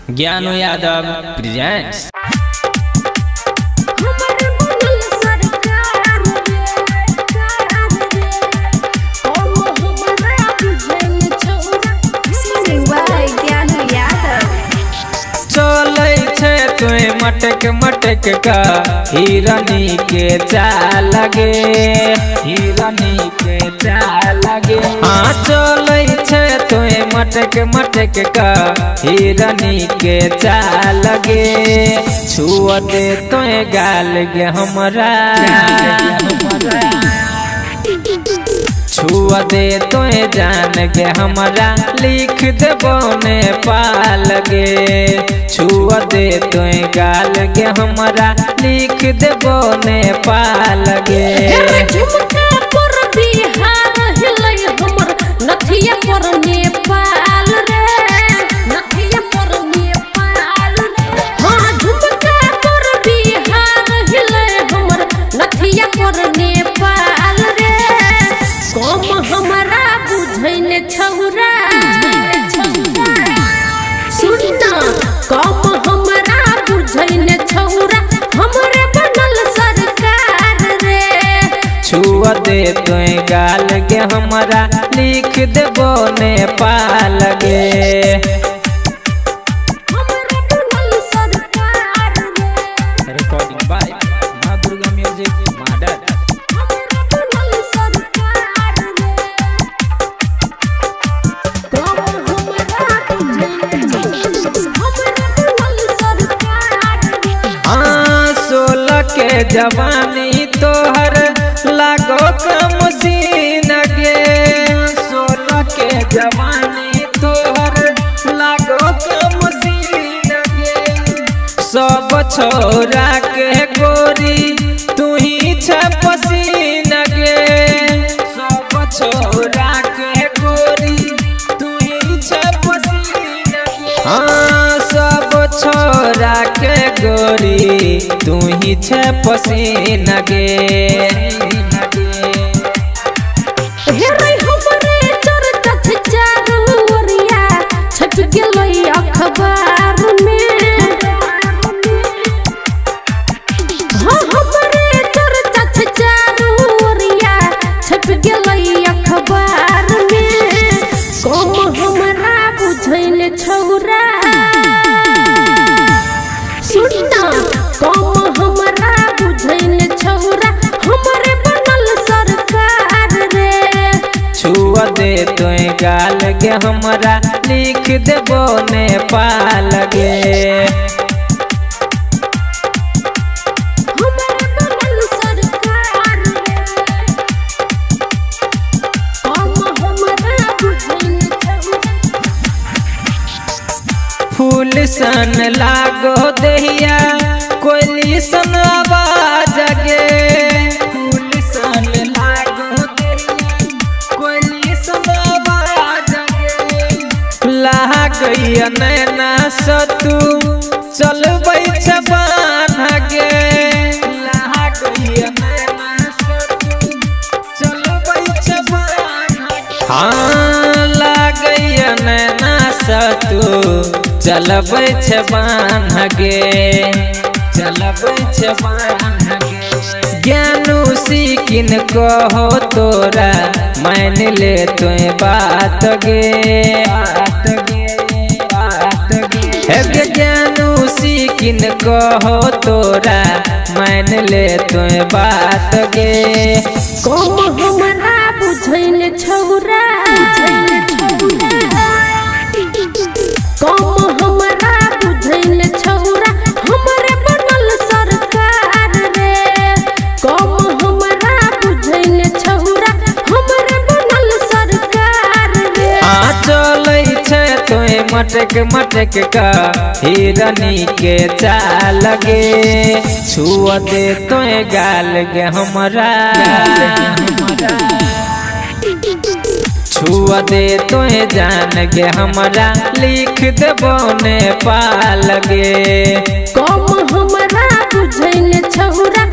ज्ञानू Yadav presents. मटक मटक का हिरनी के चाल लगे, हिरनी के चाल लगे। हाँ चले तुए मटक मटक का हिरनी के चाल लगे। छुआ दे तुए गाल गे हमरा, छुआ दे तुए जान गे हमरा। लिख देबो नेपाल गे, छुआ दे तुए गाल गे हमरा। लिख देबो नेपाल गे। नथिया पर नेपाल रे, नथिया पर नेपाल रे। हाँ झुमका पर बिहार हिले हमर, नथिया पर नेपाल रे। कम हमरा बुझैन छौरा, सुनना कम हमरा बुझैन छौरा। हमरे बनल सरकार रे। छुआ दे तुए गाल गे हमरा। लिख देबो नेपाल गे। हमरे बनल सरकार रे। रिकॉर्डिंग बाय मां दुर्गा म्यूजिक माडर। हमरे बनल सरकार रे। कम हमरा बुझैन छौरा। हमरे बनल सरकार रे। हाँ 16 के जवानी तोहर लागो कम सीन गे। 16 के जवानी तोहर लागो कम सीन गे। सब छोरा के गोरी तू ही छ पसीन गे। सब छोरा के गोरी तू ही छ पसीन गे। हाँ सब छोरा के गोरी तू ही छ पसीन गे। हेरे हमरे चर्चा चारू ओरिया छप गेलै अखबार में। हाँ हमरे चर्चा चारू ओरिया छप गेलै अखबार में। कम हमरा बुझैन छौरा, सुनना कम हमरा बुझैन छौरा। हमरे बनल सरकार रे। छुआ दे तुए गाल गे हमरा। लिख देबो नेपाल गे। हमरे बनल सरकार रे। कम हमरा बुझैन छौरा। फूल सन लागो देहिया कोयली सन आवाज गे। फूल सन लागो देहिया कोयली सन आवाज गे। लागैया नैना सतू चलबै छ बान्ह गे। लागैया नैना सतू चलबै छ बान्ह गे। हाँ लागैया नैना सतू चलबै छ बान्ह गे, चलबै छ बान्ह गे। ज्ञानू सीकिन कहो तोरा मान ले तुए बात गे, बात गे, बात गे। हे ज्ञानू सीकिन कहो तोरा मान ले तुए बात गे। कम हमरा बुझैन छौरा, कम हमरा बुझैन छौरा। हमरे बनल सरकार रे। कम हमरा बुझैन छौरा। हमरे बनल सरकार रे। हाँ चलै छै तुए मटक मटक का हिरनी के चाल गे। छुआ दे तुए गाल गे हमरा। छुआ दे तुए जान गे हमरा। लिख देबो नेपाल गे। कम हमरा बुझैन छौरा।